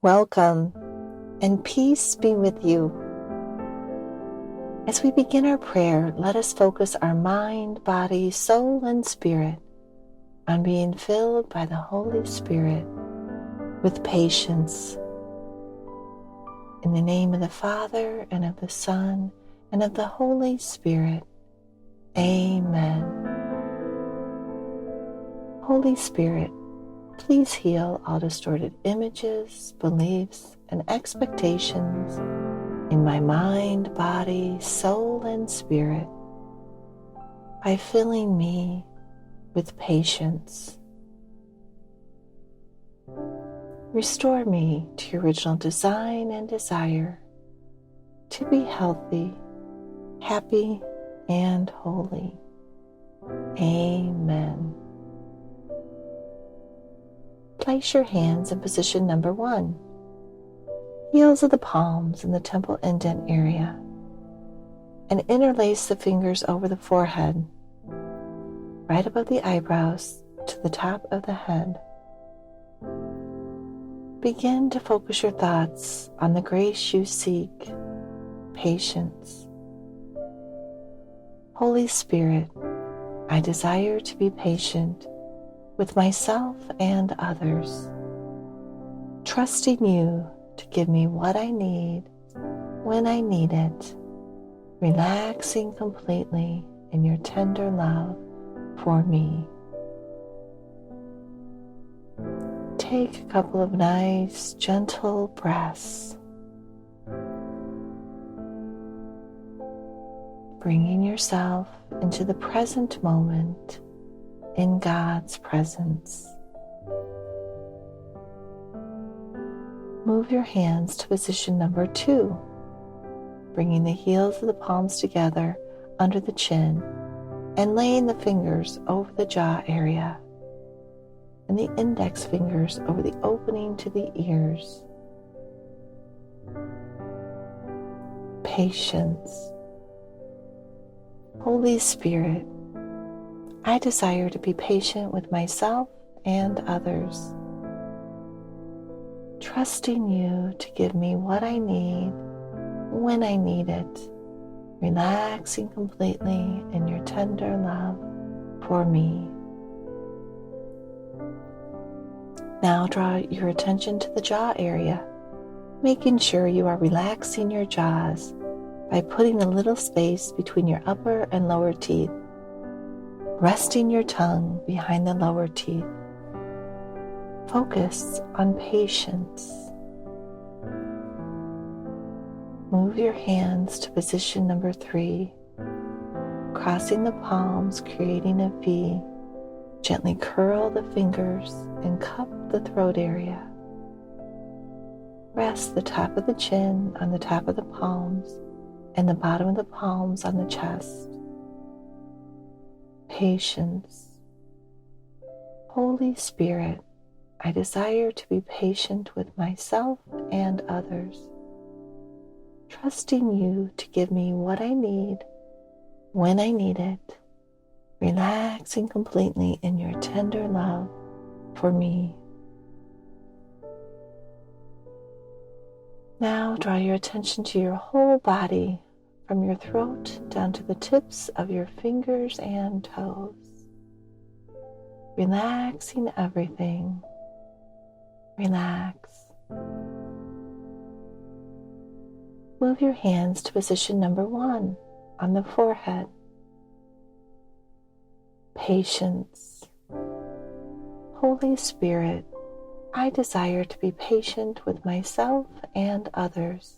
Welcome, and peace be with you. As we begin our prayer, let us focus our mind, body, soul, and spirit on being filled by the Holy Spirit with patience. In the name of the Father, and of the Son, and of the Holy Spirit. Amen. Holy Spirit, please heal all distorted images, beliefs, and expectations in my mind, body, soul, and spirit by filling me with patience. Restore me to your original design and desire to be healthy, happy, and holy. Amen. Place your hands in position number 1. Heels of the palms in the temple indent area, and interlace the fingers over the forehead, right above the eyebrows to the top of the head. Begin to focus your thoughts on the grace you seek, patience. Holy Spirit, I desire to be patient with myself and others, trusting you to give me what I need when I need it, relaxing completely in your tender love for me. Take a couple of nice, gentle breaths, bringing yourself into the present moment in God's presence. Move your hands to position number 2, bringing the heels of the palms together under the chin and laying the fingers over the jaw area and the index fingers over the opening to the ears. Patience. Holy Spirit, I desire to be patient with myself and others, trusting you to give me what I need when I need it, relaxing completely in your tender love for me. Now draw your attention to the jaw area, making sure you are relaxing your jaws by putting a little space between your upper and lower teeth, resting your tongue behind the lower teeth. Focus on patience. Move your hands to position number 3, crossing the palms, creating a V. Gently curl the fingers and cup the throat area. Rest the top of the chin on the top of the palms and the bottom of the palms on the chest. Patience. Holy Spirit, I desire to be patient with myself and others, trusting you to give me what I need when I need it, relaxing completely in your tender love for me. Now draw your attention to your whole body, from your throat down to the tips of your fingers and toes, relaxing everything. Relax. Move your hands to position number 1 on the forehead. Patience. Holy Spirit, I desire to be patient with myself and others,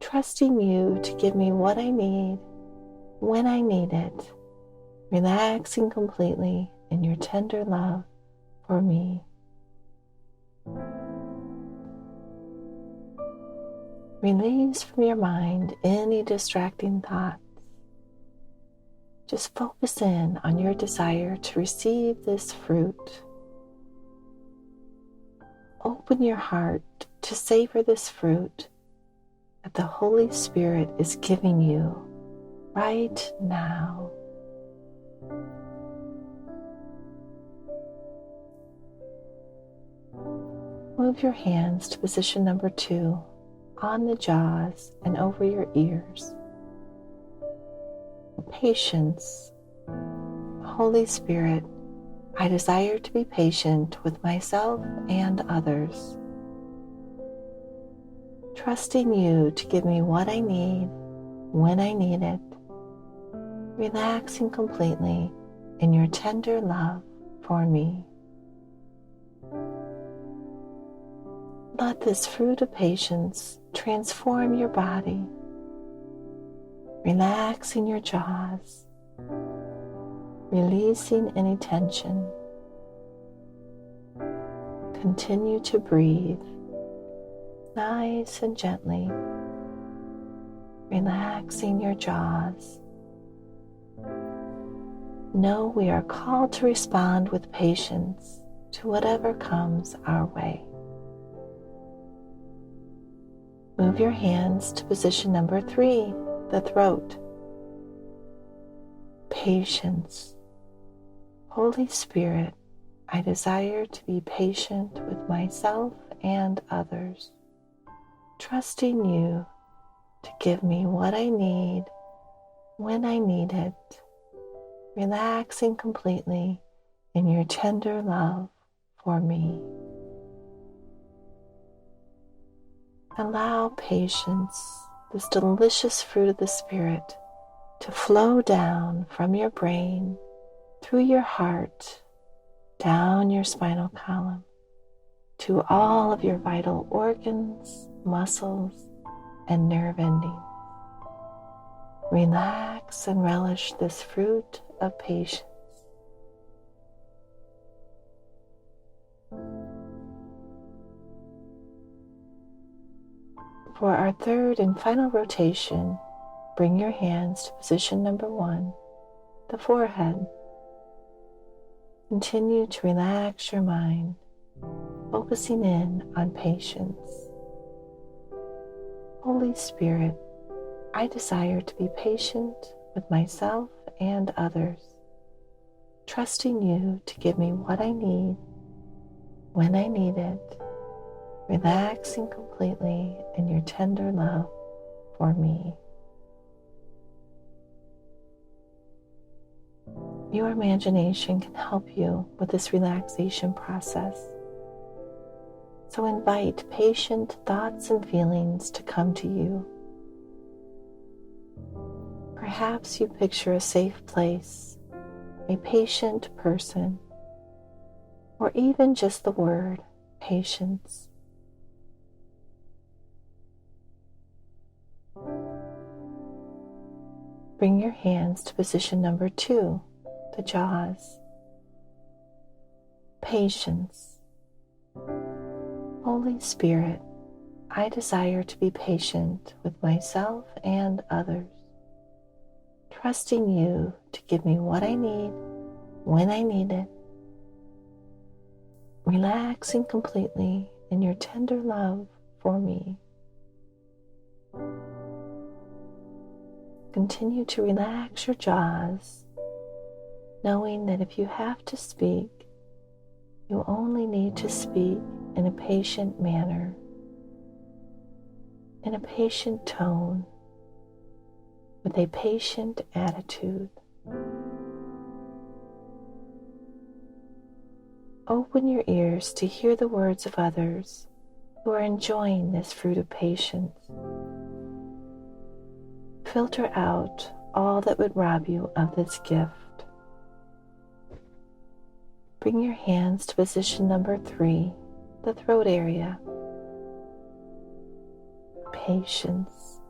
trusting you to give me what I need when I need it, relaxing completely in your tender love for me. Release from your mind any distracting thoughts. Just focus in on your desire to receive this fruit. Open your heart to savor this fruit that the Holy Spirit is giving you right now. Move your hands to position number 2 on the jaws and over your ears. Patience. Holy Spirit, I desire to be patient with myself and others, trusting you to give me what I need when I need it, relaxing completely in your tender love for me. Let this fruit of patience transform your body, relaxing your jaws, releasing any tension. Continue to breathe nice and gently, relaxing your jaws. Know we are called to respond with patience to whatever comes our way. Move your hands to position number 3, the throat. Patience. Holy Spirit, I desire to be patient with myself and others, trusting you to give me what I need when I need it, relaxing completely in your tender love for me. Allow patience, this delicious fruit of the Spirit, to flow down from your brain, through your heart, down your spinal column, to all of your vital organs, muscles, and nerve endings. Relax and relish this fruit of patience. For our third and final rotation, bring your hands to position number 1, the forehead. Continue to relax your mind, focusing in on patience. Holy Spirit, I desire to be patient with myself and others, trusting you to give me what I need when I need it, relaxing completely in your tender love for me. Your imagination can help you with this relaxation process. So invite patient thoughts and feelings to come to you. Perhaps you picture a safe place, a patient person, or even just the word patience. Bring your hands to position number 2, the jaws. Patience. Holy Spirit, I desire to be patient with myself and others, trusting you to give me what I need when I need it, relaxing completely in your tender love for me. Continue to relax your jaws, knowing that if you have to speak, you only need to speak in a patient manner, in a patient tone, with a patient attitude. Open your ears to hear the words of others who are enjoying this fruit of patience. Filter out all that would rob you of this gift. Bring your hands to position number 3, the throat area. Patience.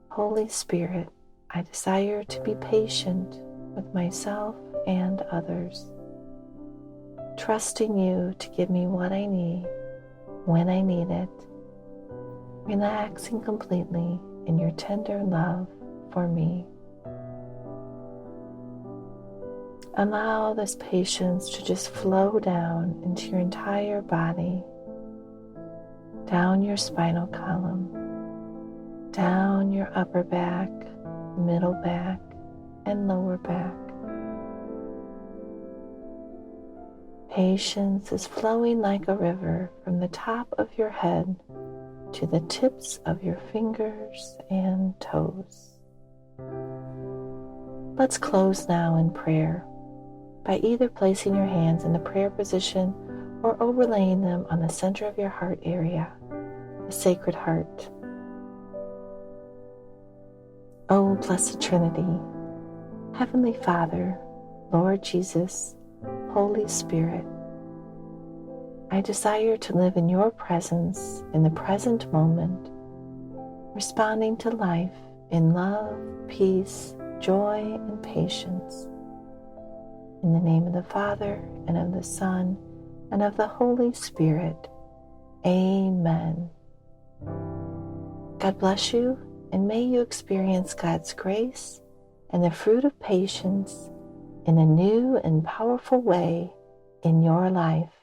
Holy Spirit, I desire to be patient with myself and others, trusting you to give me what I need when I need it, relaxing completely in your tender love for me. Allow this patience to just flow down into your entire body, down your spinal column, down your upper back, middle back, and lower back. Patience is flowing like a river from the top of your head to the tips of your fingers and toes. Let's close now in prayer by either placing your hands in the prayer position or overlaying them on the center of your heart area, the Sacred Heart. O Blessed Trinity, Heavenly Father, Lord Jesus, Holy Spirit, I desire to live in your presence in the present moment, responding to life in love, peace, joy, and patience. In the name of the Father, and of the Son, and of the Holy Spirit. Amen. God bless you, and may you experience God's grace and the fruit of patience in a new and powerful way in your life.